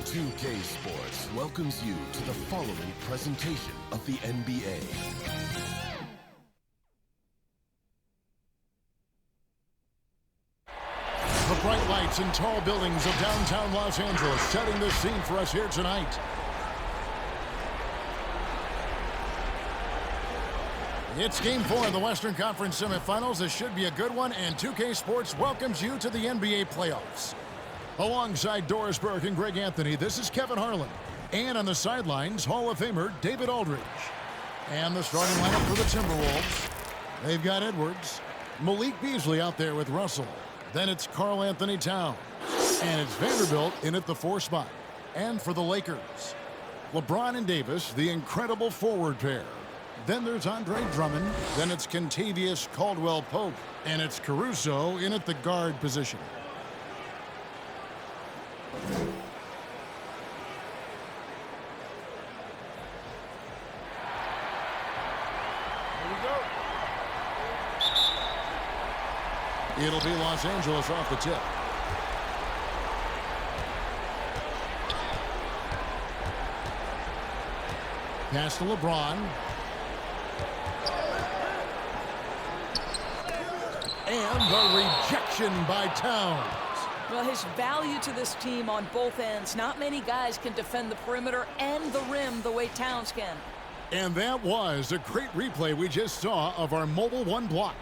2K Sports welcomes you to the following presentation of the NBA. The bright lights and tall buildings of downtown Los Angeles setting the scene for us here tonight. It's Game 4 of the Western Conference semifinals. This should be a good one, and 2K Sports welcomes you to the NBA playoffs. Alongside Doris Burke and Greg Anthony, this is Kevin Harlan. And on the sidelines, Hall of Famer David Aldridge. And the starting lineup for the Timberwolves. They've got Edwards, Malik Beasley out there with Russell. Then it's Karl Anthony Towns. And it's Vanderbilt in at the 4 spot. And for the Lakers, LeBron and Davis, the incredible forward pair. Then there's Andre Drummond. Then it's Kentavious Caldwell-Pope. And it's Caruso in at the guard position. It'll be Los Angeles off the tip. Pass to LeBron. And the rejection by Towns. Well, his value to this team on both ends. Not many guys can defend the perimeter and the rim the way Towns can. And that was a great replay we just saw of our Mobile One block.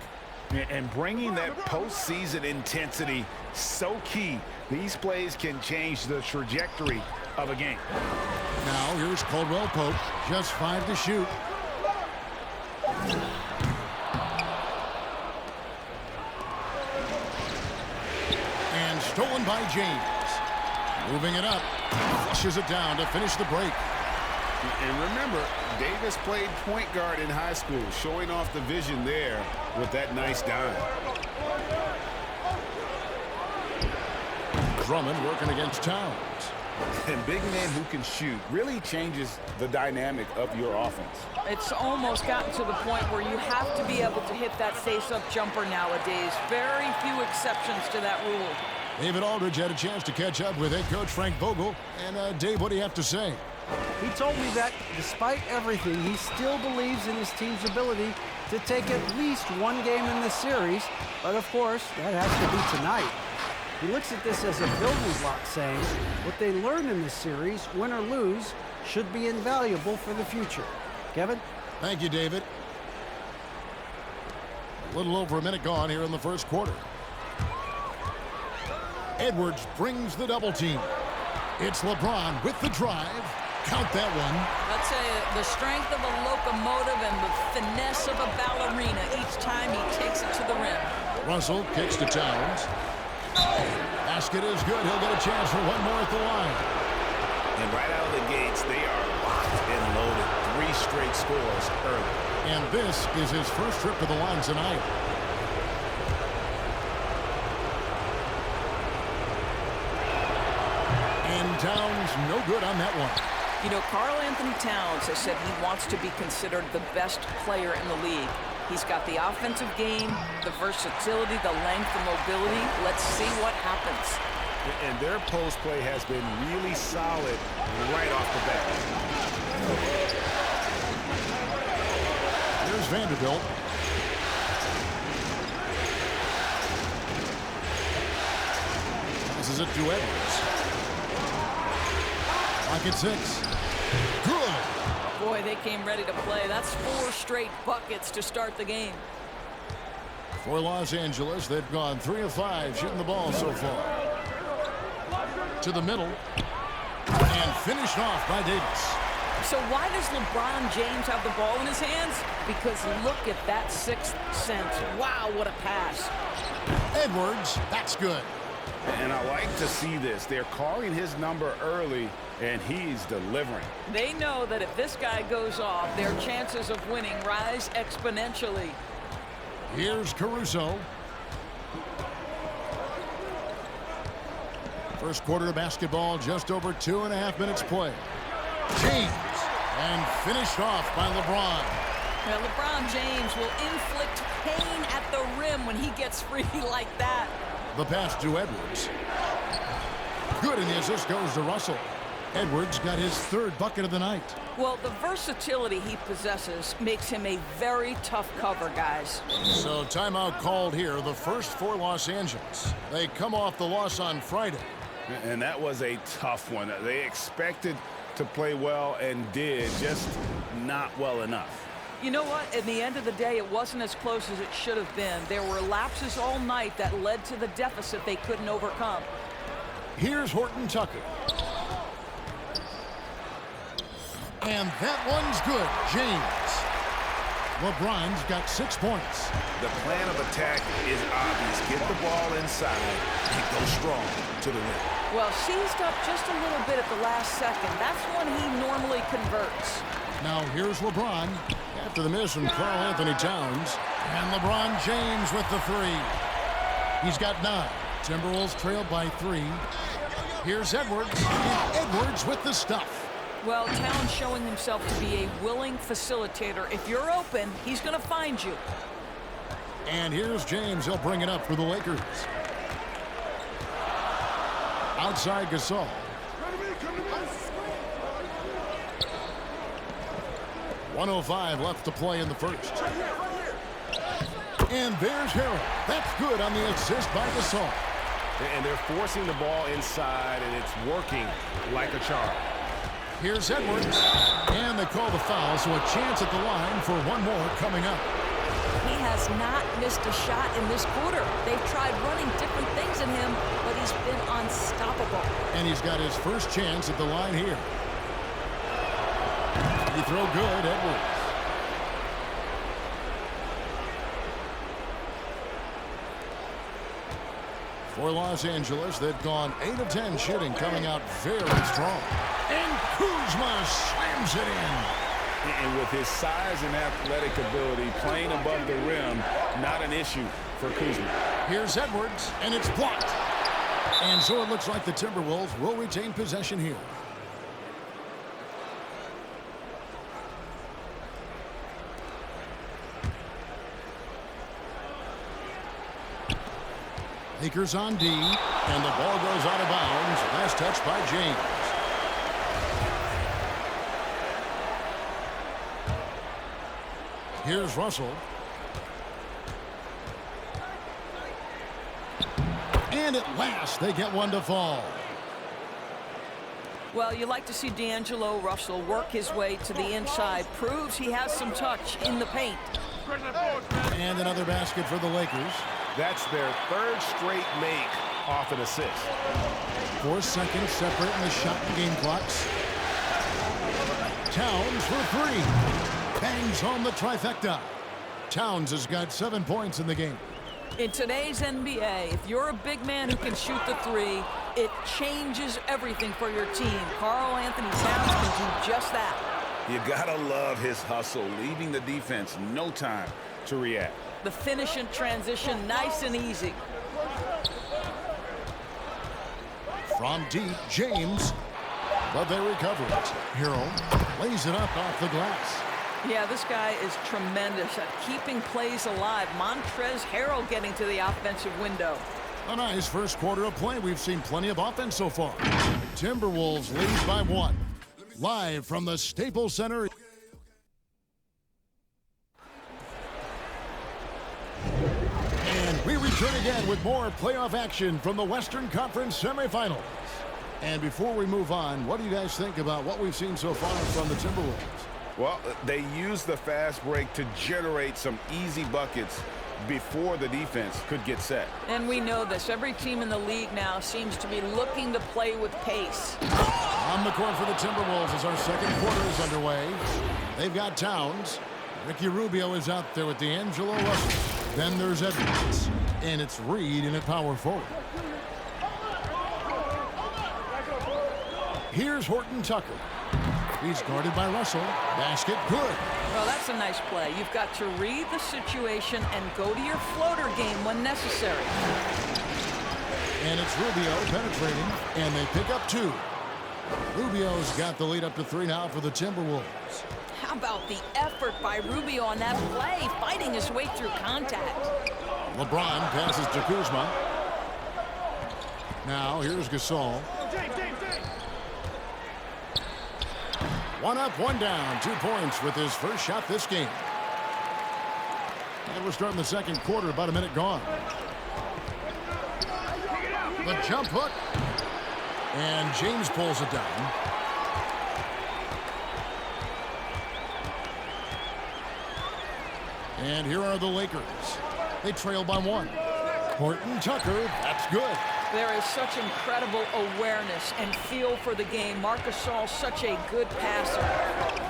And bringing that postseason intensity, so key. These plays can change the trajectory of a game. Now here's Caldwell-Pope, just 5 to shoot. And stolen by James. Moving it up, flushes it down to finish the break. And remember, Davis played point guard in high school, showing off the vision there with that nice dime. Drummond working against Towns. And big men who can shoot really changes the dynamic of your offense. It's almost gotten to the point where you have to be able to hit that face-up jumper nowadays. Very few exceptions to that rule. David Aldridge had a chance to catch up with head coach Frank Vogel. And Dave, what do you have to say? He told me that despite everything, he still believes in his team's ability to take at least one game in this series. But of course, that has to be tonight. He looks at this as a building block, saying what they learn in this series, win or lose, should be invaluable for the future. Kevin? Thank you, David. A little over a minute gone here in the first quarter. Edwards brings the double team. It's LeBron with the drive. Count that one. I'd say the strength of a locomotive and the finesse of a ballerina each time he takes it to the rim. Russell kicks to Towns. Basket is good. He'll get a chance for one more at the line. And right out of the gates, they are locked and loaded. 3 straight scores early. And this is his first trip to the line tonight. And Towns no good on that one. You know, Karl Anthony Towns has said he wants to be considered the best player in the league. He's got the offensive game, the versatility, the length, the mobility. Let's see what happens. And their post play has been really solid right off the bat. Here's Vanderbilt. This is it to Edwards. Clock at 6. Good. Boy, they came ready to play. That's 4 straight buckets to start the game. For Los Angeles, they've gone 3 of 5 shooting the ball so far. To the middle. And finished off by Davis. So why does LeBron James have the ball in his hands? Because look at that 6th sense. Wow, what a pass. Edwards, that's good. And I like to see this. They're calling his number early, and he's delivering. They know that if this guy goes off, their chances of winning rise exponentially. Here's Caruso. First quarter of basketball, just over 2.5 minutes play. James, and finished off by LeBron. Now, LeBron James will inflict pain at the rim when he gets free like that. The pass to Edwards. Good, and the assist goes to Russell. Edwards got his third bucket of the night. Well, the versatility he possesses makes him a very tough cover, guys. So timeout called here, the first for Los Angeles. They come off the loss on Friday. And that was a tough one. They expected to play well and did, just not well enough. You know what? At the end of the day, it wasn't as close as it should have been. There were lapses all night that led to the deficit they couldn't overcome. Here's Horton Tucker. And that one's good. James. LeBron's got 6 points. The plan of attack is obvious. Get the ball inside and go strong to the rim. Well, seized up just a little bit at the last second. That's when he normally converts. Now here's LeBron after the miss from Karl Anthony Towns. And LeBron James with the three. He's got 9. Timberwolves trailed by 3. Here's Edwards. And Edwards with the stuff. Well, Towns showing himself to be a willing facilitator. If you're open, he's going to find you. And here's James. He'll bring it up for the Lakers. Outside Gasol. .105 left to play in the first. And there's Harrell. That's good on the assist by Gasol. And they're forcing the ball inside, and it's working like a charm. Here's Edwards. And they call the foul, so a chance at the line for one more coming up. He has not missed a shot in this quarter. They've tried running different things in him, but he's been unstoppable. And he's got his first chance at the line here. He throw good, Edwards. For Los Angeles, they've gone 8 of 10 shooting, coming out very strong. And Kuzma slams it in. And with his size and athletic ability, playing above the rim, not an issue for Kuzma. Here's Edwards, and it's blocked. And so it looks like the Timberwolves will retain possession here. Lakers on D, and the ball goes out of bounds. Last touch by James. Here's Russell. And at last, they get one to fall. Well, you like to see D'Angelo Russell work his way to the inside. Proves he has some touch in the paint. And another basket for the Lakers. That's their third straight make off an assist. 4 seconds separating the shot and game clocks. Towns for 3. Bangs home the trifecta. Towns has got 7 points in the game. In today's NBA, if you're a big man who can shoot the 3, it changes everything for your team. Karl Anthony Towns can do just that. You gotta love his hustle, leaving the defense no time to react. The finish in transition, nice and easy. From deep, James. But they recover it. Harrell lays it up off the glass. Yeah, this guy is tremendous at keeping plays alive. Montrezl Harrell getting to the offensive window. A nice first quarter of play. We've seen plenty of offense so far. Timberwolves lead by 1. Live from the Staples Center. And we return again with more playoff action from the Western Conference semifinals. And before we move on, what do you guys think about what we've seen so far from the Timberwolves? Well, they used the fast break to generate some easy buckets before the defense could get set. And we know this. Every team in the league now seems to be looking to play with pace. On the court for the Timberwolves as our second quarter is underway. They've got Towns. Ricky Rubio is out there with D'Angelo Russell. Then there's Edwards. And it's Reed in at power forward. Here's Horton Tucker. He's guarded by Russell. Basket good. Well, that's a nice play. You've got to read the situation and go to your floater game when necessary. And it's Rubio penetrating, and they pick up 2. Rubio's got the lead up to 3 now for the Timberwolves. How about the effort by Rubio on that play, fighting his way through contact? LeBron passes to Kuzma. Now here's Gasol. One up, one down. 2 points with his first shot this game. And we're starting the second quarter, about a minute gone. The jump hook. And James pulls it down. And here are the Lakers. They trail by 1. Horton Tucker, that's good. There is such incredible awareness and feel for the game. Marc Gasol's such a good passer.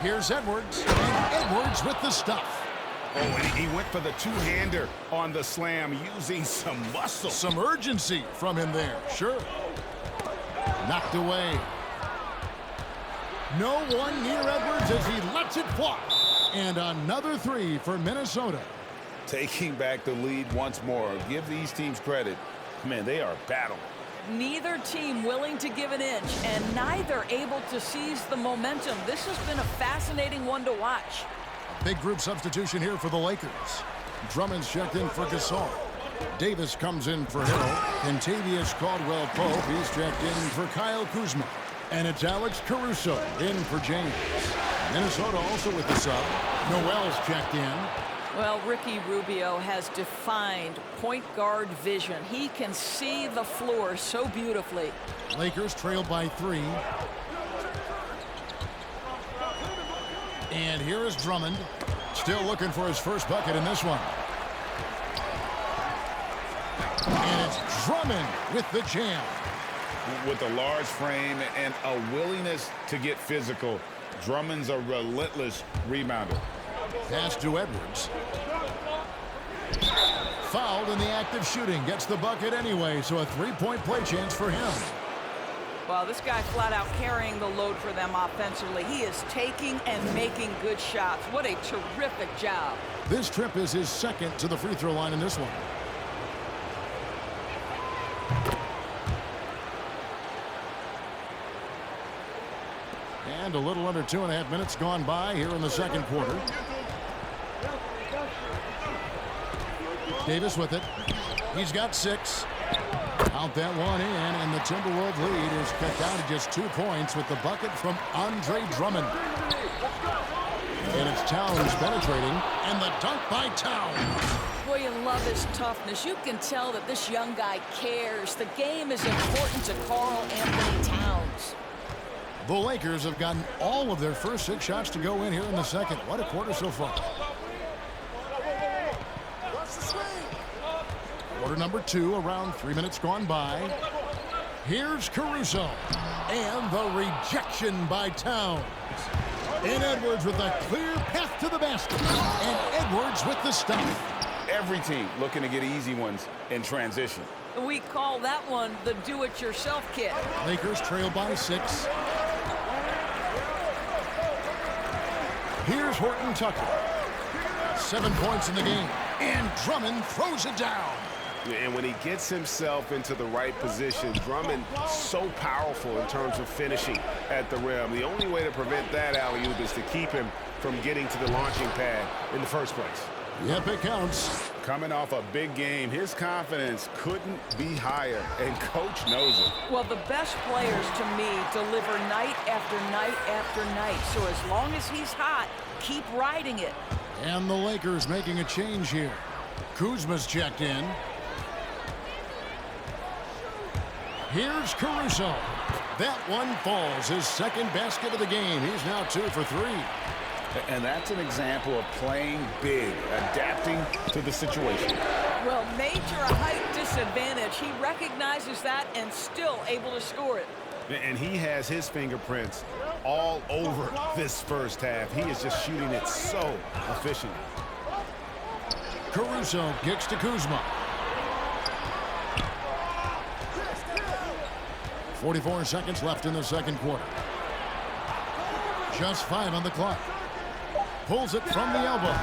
Here's Edwards, and Edwards with the stuff. Oh, and he went for the two-hander on the slam, using some muscle. Some urgency from him there, sure. Knocked away. No one near Edwards as he lets it fly. And another 3 for Minnesota. Taking back the lead once more. Give these teams credit. Man, they are battling. Neither team willing to give an inch, and neither able to seize the momentum. This has been a fascinating one to watch. Big group substitution here for the Lakers. Drummond's checked in for Gasol. Davis comes in for Hill. Kentavious Caldwell-Pope, he's checked in for Kyle Kuzma. And it's Alex Caruso in for James. Minnesota also with the sub. Noel's checked in. Well, Ricky Rubio has defined point guard vision. He can see the floor so beautifully. Lakers trail by 3. And here is Drummond. Still looking for his first bucket in this one. And it's Drummond with the jam. With a large frame and a willingness to get physical, Drummond's a relentless rebounder. Pass to Edwards. Fouled in the act of shooting. Gets the bucket anyway, so a 3-point play chance for him. Well, this guy flat out carrying the load for them offensively. He is taking and making good shots. What a terrific job. This trip is his second to the free throw line in this one. And a little under 2.5 minutes gone by here in the second quarter. Davis with it. He's got 6. Out that one in, and the Timberwolves lead is cut down to just 2 points with the bucket from Andre Drummond. And it's Towns penetrating, and the dunk by Towns. Boy, you love his toughness. You can tell that this young guy cares. The game is important to Karl Anthony Towns. The Lakers have gotten all of their first 6 shots to go in here in the second. What a quarter so far. Quarter number 2, around 3 minutes gone by. Here's Caruso. And the rejection by Towns. And Edwards with a clear path to the basket. And Edwards with the stuff. Every team looking to get easy ones in transition. We call that one the do-it-yourself kit. Lakers trail by 6. Here's Horton Tucker. 7 points in the game. And Drummond throws it down. And when he gets himself into the right position, Drummond so powerful in terms of finishing at the rim. The only way to prevent that alley-oop is to keep him from getting to the launching pad in the first place. Yep, it counts. Coming off a big game, his confidence couldn't be higher, and Coach knows it. Well, the best players, to me, deliver night after night after night. So as long as he's hot, keep riding it. And the Lakers making a change here. Kuzma's checked in. Here's Caruso. That one falls. His second basket of the game. He's now 2 for 3. And that's an example of playing big, adapting to the situation. Well, major height disadvantage. He recognizes that and still able to score it. And he has his fingerprints all over this first half. He is just shooting it so efficiently. Caruso kicks to Kuzma. 44 seconds left in the second quarter. Just 5 on the clock. Pulls it from the elbow.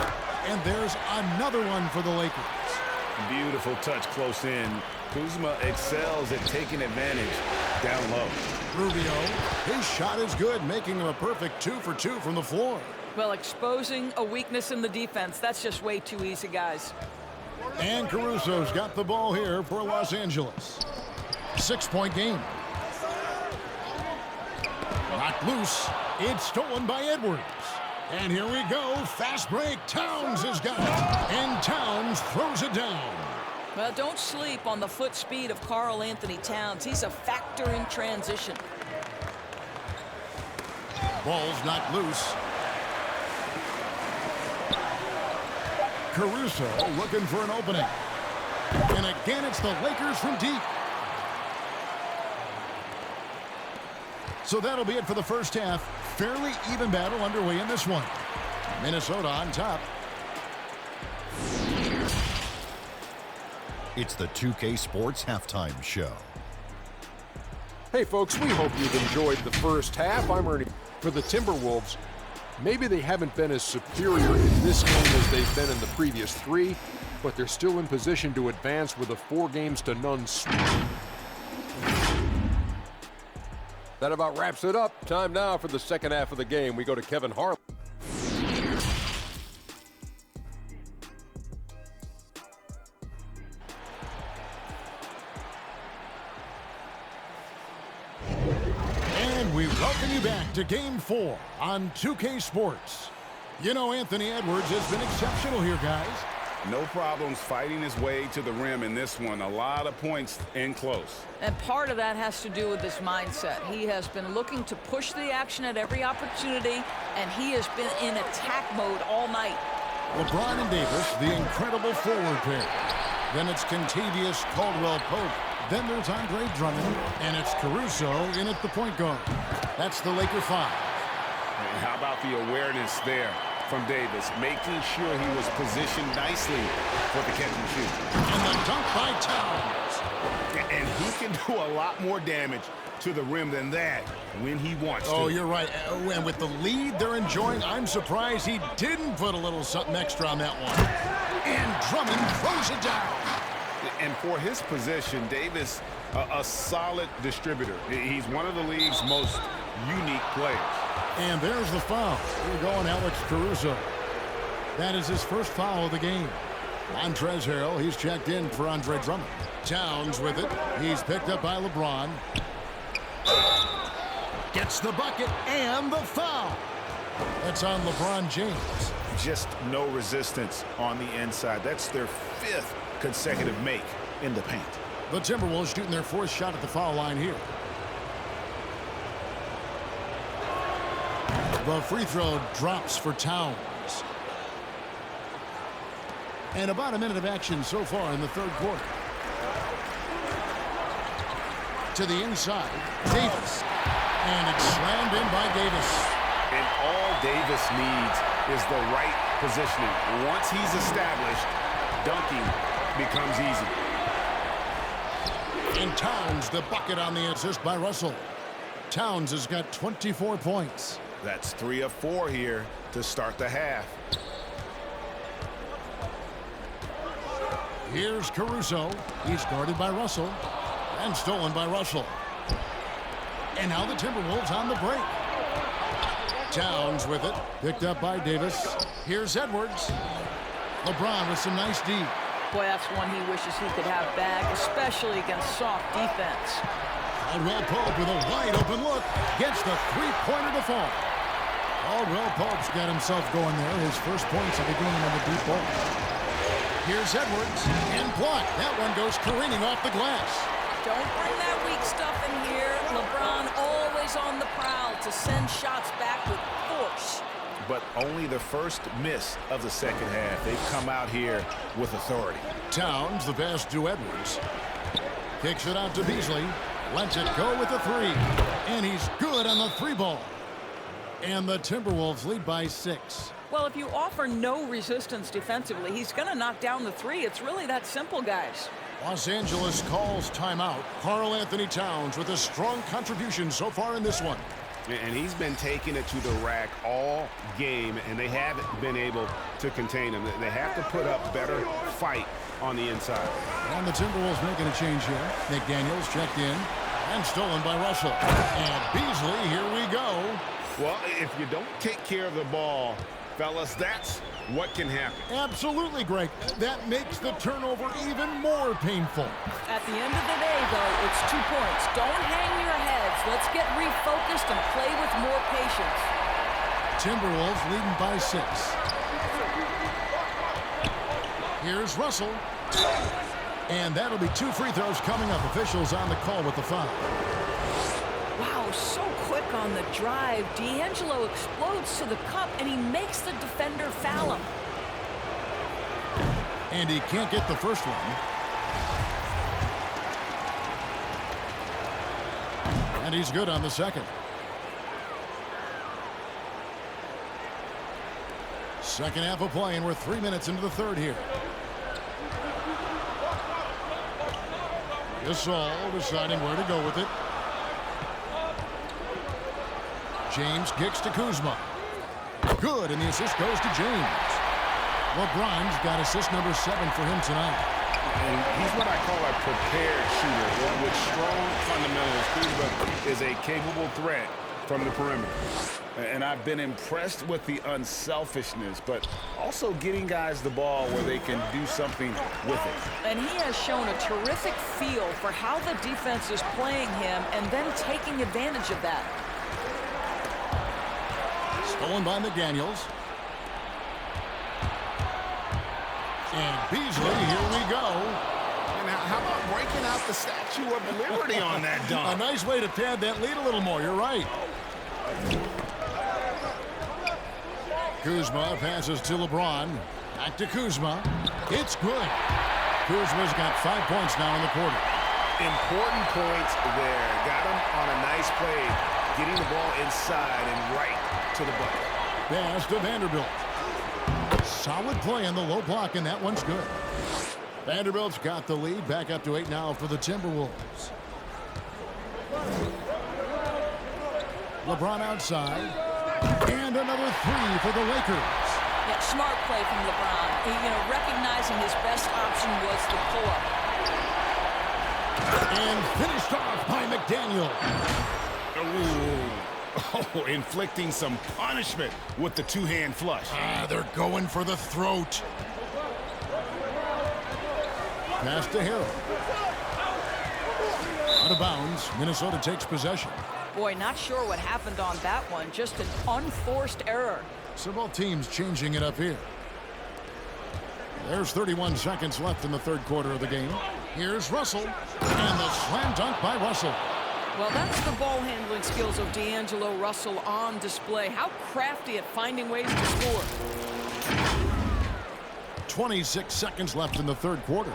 And there's another one for the Lakers. Beautiful touch close in. Kuzma excels at taking advantage down low. Rubio, his shot is good, making him a perfect 2 for 2 from the floor. Well, exposing a weakness in the defense, that's just way too easy, guys. And Caruso's got the ball here for Los Angeles. 6-point game. Knocked loose. It's stolen by Edwards. And here we go. Fast break. Towns has got it. And Towns throws it down. Well, don't sleep on the foot speed of Karl Anthony Towns. He's a factor in transition. Ball's knocked loose. Caruso looking for an opening. And again, it's the Lakers from deep. So that'll be it for the first half. Fairly even battle underway in this one. Minnesota on top. It's the 2K Sports Halftime Show. Hey folks, we hope you've enjoyed the first half. I'm Ernie. For the Timberwolves, maybe they haven't been as superior in this game as they've been in the previous three, but they're still in position to advance with a 4-0 sweep. That about wraps it up. Time now for the second half of the game. We go to Kevin Harlan. And we welcome you back to Game 4 on 2K Sports. You know, Anthony Edwards has been exceptional here, guys. No problems fighting his way to the rim in this one. A lot of points in close. And part of that has to do with his mindset. He has been looking to push the action at every opportunity, and he has been in attack mode all night. LeBron and Davis, the incredible forward pair. Then it's Contavious Caldwell-Pope. Then there's Andre Drummond, and it's Caruso in at the point guard. That's the Laker 5. And how about the awareness there from Davis, making sure he was positioned nicely for the catch and shoot. And the dunk by Towns. And he can do a lot more damage to the rim than that when he wants to. Oh, you're right. And with the lead they're enjoying, I'm surprised he didn't put a little something extra on that one. And Drummond throws it down. And for his position, Davis, a solid distributor. He's one of the league's most unique players. And there's the foul. We're going Alex Caruso. That is his first foul of the game. Montrezl Harrell, he's checked in for Andre Drummond. Towns with it. He's picked up by LeBron. Gets the bucket and the foul. That's on LeBron James. Just no resistance on the inside. That's their 5th consecutive make in the paint. The Timberwolves shooting their 4th shot at the foul line here. The free throw drops for Towns. And about a minute of action so far in the third quarter. To the inside, Davis. And it's slammed in by Davis. And all Davis needs is the right positioning. Once he's established, dunking becomes easy. And Towns, the bucket on the assist by Russell. Towns has got 24 points. That's 3 of 4 here to start the half. Here's Caruso. He's guarded by Russell. And stolen by Russell. And now the Timberwolves on the break. Towns with it. Picked up by Davis. Here's Edwards. LeBron with some nice D. Boy, that's one he wishes he could have back, especially against soft defense. Caldwell-Pope with a wide open look. Gets the three-pointer to fall. Caldwell-Pope's got himself going there. His first points of the game on the deep ball. Here's Edwards. And blocked. That one goes careening off the glass. Don't bring that weak stuff in here. LeBron always on the prowl to send shots back with force. But only the first miss of the second half. They've come out here with authority. Towns, the pass to Edwards. Kicks it out to Beasley. Lets it go with the 3. And he's good on the 3 ball. And the Timberwolves lead by 6. Well, if you offer no resistance defensively, he's going to knock down the 3. It's really that simple, guys. Los Angeles calls timeout. Karl Anthony Towns with a strong contribution so far in this one. And he's been taking it to the rack all game, and they haven't been able to contain him. They have to put up better fight on the inside. And the Timberwolves making a change here. McDaniels checked in and stolen by Russell. And Beasley, here we go. Well, if you don't take care of the ball, fellas, that's what can happen. Absolutely, Greg. That makes the turnover even more painful. At the end of the day, though, it's 2 points. Don't hang your heads. Let's get refocused and play with more patience. Timberwolves leading by 6. Here's Russell. And that'll be 2 free throws coming up. Officials on the call with the foul. Wow, so quick on the drive. D'Angelo explodes to the cup, and he makes the defender foul him. And he can't get the first one. And he's good on the second. Second half of play, and we're 3 minutes into the third here. Gasol deciding where to go with it. James kicks to Kuzma. Good, and the assist goes to James. LeBron's got assist number 7 for him tonight. And he's what I call a prepared shooter. With strong fundamentals, Kuzma is a capable threat from the perimeter. And I've been impressed with the unselfishness, but also getting guys the ball where they can do something with it. And he has shown a terrific feel for how the defense is playing him and then taking advantage of that. Stolen by McDaniels. And Beasley, here we go. And how about breaking out the Statue of Liberty on that dunk? A nice way to pad that lead a little more. You're right. Kuzma passes to LeBron. Back to Kuzma. It's good. Kuzma's got 5 points now in the quarter. Important points there. Got him on a nice play, getting the ball inside and right to the bucket. Pass to Vanderbilt. Solid play on the low block, and that one's good. Vanderbilt's got the lead. Back up to 8 now for the Timberwolves. LeBron outside. And another 3 for the Lakers. Yeah, smart play from LeBron. Recognizing his best option was the pull-up. And finished off by McDaniel. Oh, inflicting some punishment with the two-hand flush. They're going for the throat. Pass to Harrell. Out of bounds. Minnesota takes possession. Boy, not sure what happened on that one. Just an unforced error. So both teams changing it up here. There's 31 seconds left in the third quarter of the game. Here's Russell. And the slam dunk by Russell. Well, that's the ball handling skills of D'Angelo Russell on display. How crafty at finding ways to score. 26 seconds left in the third quarter.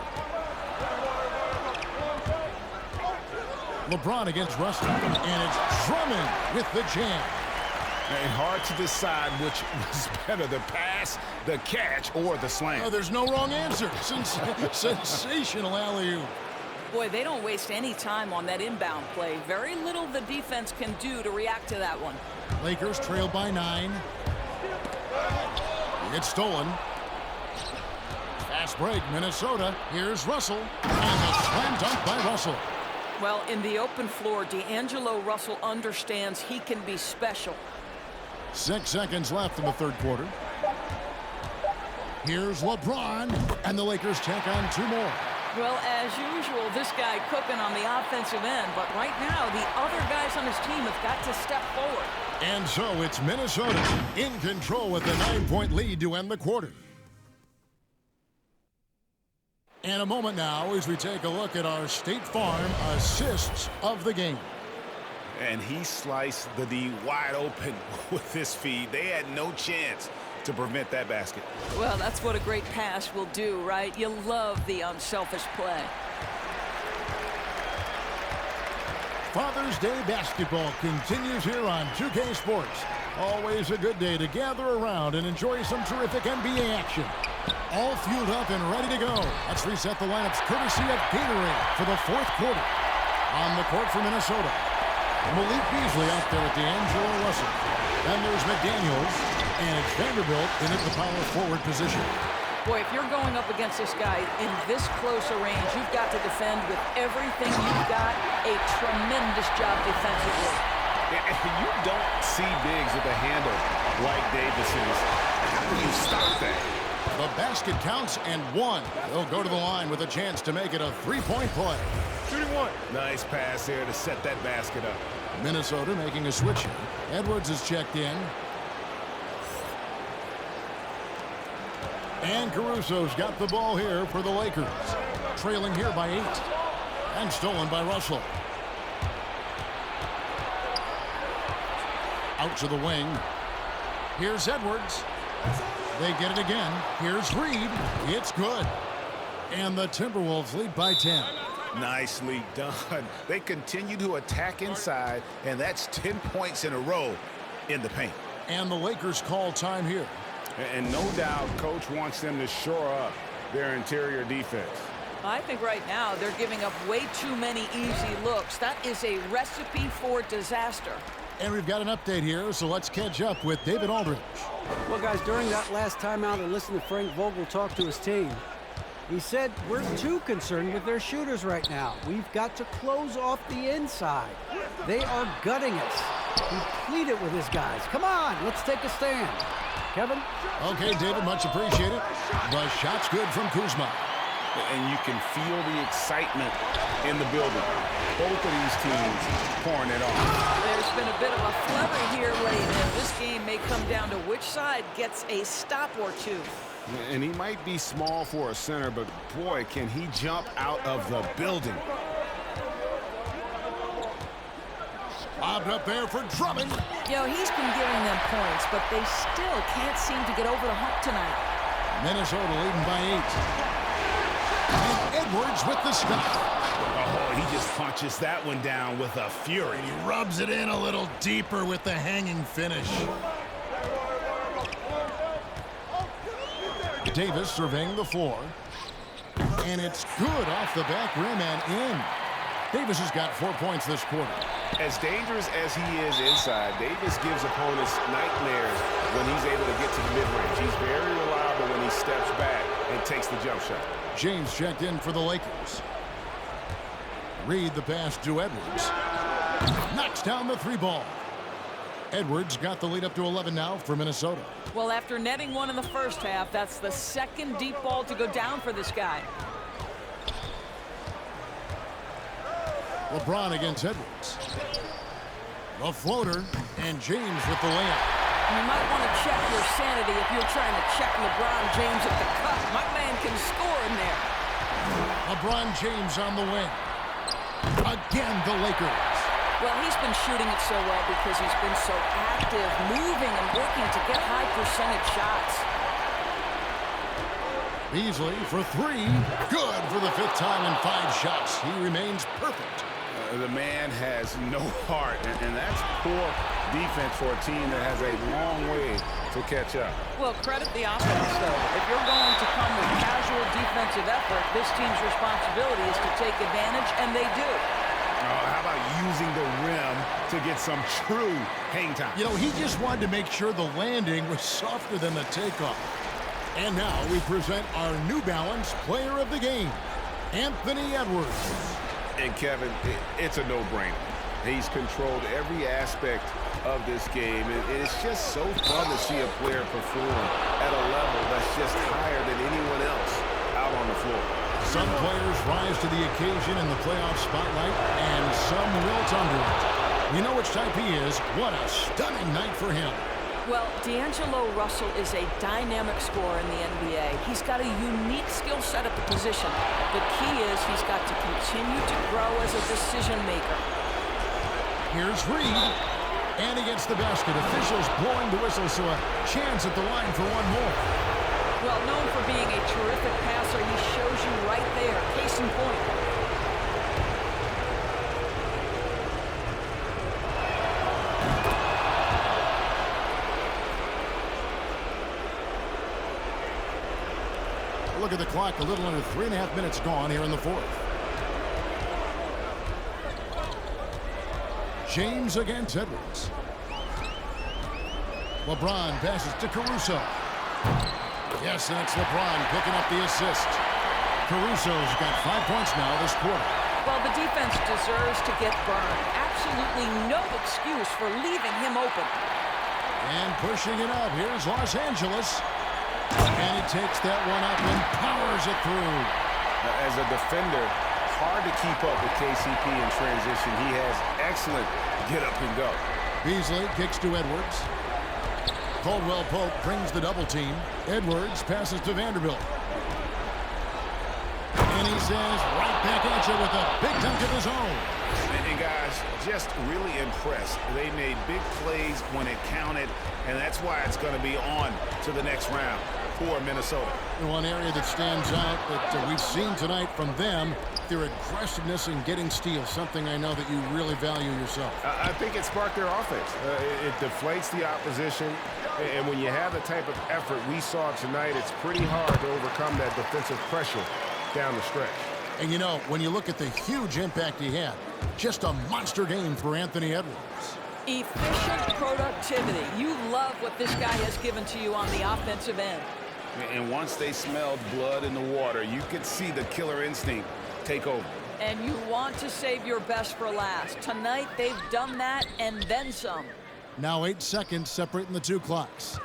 LeBron against Russell. And it's Drummond with the jam. And hard to decide which was better, the pass, the catch, or the slam. Oh, there's no wrong answer. Sensational alley-oop. Boy, they don't waste any time on that inbound play. Very little the defense can do to react to that one. Lakers trail by 9. It's stolen. Fast break, Minnesota. Here's Russell. And the slam dunk by Russell. Well, in the open floor, D'Angelo Russell understands he can be special. 6 seconds left in the third quarter. Here's LeBron. And the Lakers tack on 2 more. Well, as usual, this guy cooking on the offensive end. But right now, the other guys on his team have got to step forward. And so it's Minnesota in control with a 9-point lead to end the quarter. And a moment now as we take a look at our State Farm assists of the game. And he sliced the D wide open with his feed. They had no chance to prevent that basket. Well, that's what a great pass will do, right? You love the unselfish play. Father's Day basketball continues here on 2K Sports. Always a good day to gather around and enjoy some terrific NBA action. All fueled up and ready to go. Let's reset the lineups courtesy of Gatorade for the fourth quarter. On the court for Minnesota, Malik Beasley out there with D'Angelo Russell. Then there's McDaniels, and it's Vanderbilt in at the power forward position. Boy, if you're going up against this guy in this close a range, you've got to defend with everything you've got. A tremendous job defensively. You don't see bigs with a handle like Davison's. How do you stop that? The basket counts and 1. They'll go to the line with a chance to make it a 3-point play. Nice pass there to set that basket up. Minnesota making a switch here. Edwards is checked in. And Caruso's got the ball here for the Lakers. Trailing here by 8. And stolen by Russell. Out to the wing. Here's Edwards. They get it again. Here's Reed. It's good. And the Timberwolves lead by 10. Nicely done. They continue to attack inside, and that's 10 points in a row in the paint. And the Lakers call time here. And no doubt, Coach wants them to shore up their interior defense. I think right now they're giving up way too many easy looks. That is a recipe for disaster. And we've got an update here, so let's catch up with David Aldridge. Well, guys, during that last timeout, I listened to Frank Vogel talk to his team. He said, we're too concerned with their shooters right now. We've got to close off the inside. They are gutting us. He pleaded with his guys. Come on, let's take a stand. Kevin? Okay, David, much appreciated. The shot's good from Kuzma. And you can feel the excitement in the building. Both of these teams pouring it on. There's been a bit of a flurry here late, and this game may come down to which side gets a stop or two. And he might be small for a center, but boy, can he jump out of the building. Lobbed up there for Drummond. You know, he's been giving them points, but they still can't seem to get over the hump tonight. Minnesota leading by 8. And Edwards with the stop. Oh, he just punches that one down with a fury. He rubs it in a little deeper with the hanging finish. Davis surveying the floor. And it's good off the back rim and in. Davis has got 4 points this quarter. As dangerous as he is inside, Davis gives opponents nightmares when he's able to get to the mid-range. He's very reliable when he steps back and takes the jump shot. James checked in for the Lakers. Reed the pass to Edwards. Knocks down the 3 ball. Edwards got the lead up to 11 now for Minnesota. Well, after netting one in the first half, that's the second deep ball to go down for this guy. LeBron against Edwards. The floater, and James with the layup. You might want to check your sanity if you're trying to check LeBron James at the cup. My man can score in there. LeBron James on the wing. Again, the Lakers. Well, he's been shooting it so well because he's been so active, moving and working to get high percentage shots. Beasley for 3. Good for the 5th time in 5 shots. He remains perfect. The man has no heart, and that's poor defense for a team that has a long way to catch up. Well, credit the offense, though. If you're going to come with casual defensive effort, this team's responsibility is to take advantage, and they do. How about using the rim to get some true hang time? You know, he just wanted to make sure the landing was softer than the takeoff. And now we present our New Balance Player of the Game, Anthony Edwards. And Kevin, it's a no-brainer. He's controlled every aspect of this game. And it's just so fun to see a player perform at a level that's just higher than anyone else out on the floor. Some players rise to the occasion in the playoff spotlight, and some wilt under it. You know which type he is. What a stunning night for him. Well, D'Angelo Russell is a dynamic scorer in the NBA. He's got a unique skill set at the position. The key is he's got to continue to grow as a decision maker. Here's Reed. And he gets the basket. Officials blowing the whistle, so a chance at the line for one more. Well, known for being a terrific passer, he shows you right there. Case in point. Look at the clock, a little under 3.5 minutes gone here in the 4th. James against Edwards. LeBron passes to Caruso. Yes, that's LeBron picking up the assist. Caruso's got 5 points now this quarter. Well, the defense deserves to get burned. Absolutely no excuse for leaving him open. And pushing it up, here's Los Angeles. And he takes that one up and powers it through. As a defender, hard to keep up with KCP in transition. He has excellent get up and go. Beasley kicks to Edwards. Caldwell Pope brings the double team. Edwards passes to Vanderbilt. And he says right back at you with a big dunk of his own. And guys, just really impressed. They made big plays when it counted, and that's why it's going to be on to the next round for Minnesota. One area that stands out that we've seen tonight from them, their aggressiveness in getting steals, something I know that you really value yourself. I think it sparked their offense. It deflates the opposition, and when you have the type of effort we saw tonight, it's pretty hard to overcome that defensive pressure down the stretch. And you know, when you look at the huge impact he had, just a monster game for Anthony Edwards. Efficient productivity. You love what this guy has given to you on the offensive end. And once they smelled blood in the water, you could see the killer instinct take over. And you want to save your best for last. Tonight, they've done that and then some. Now 8 seconds separating the two clocks.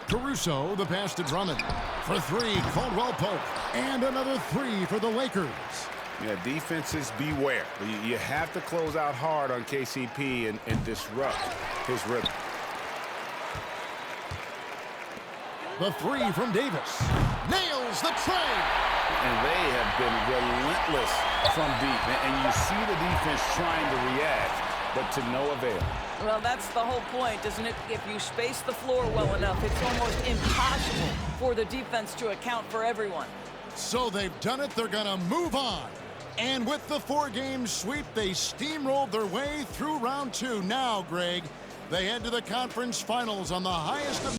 Caruso, the pass to Drummond. For three, Caldwell Pope. And another three for the Lakers. Yeah, defenses beware. You have to close out hard on KCP and disrupt his rhythm. The three from Davis. Nails the tray. And they have been relentless from deep. And you see the defense trying to react, but to no avail. Well, that's the whole point, isn't it? If you space the floor well enough, it's almost impossible for the defense to account for everyone. So they've done it. They're going to move on. And with the 4-game sweep, they steamrolled their way through round 2. Now, Greg, they head to the conference finals on the highest of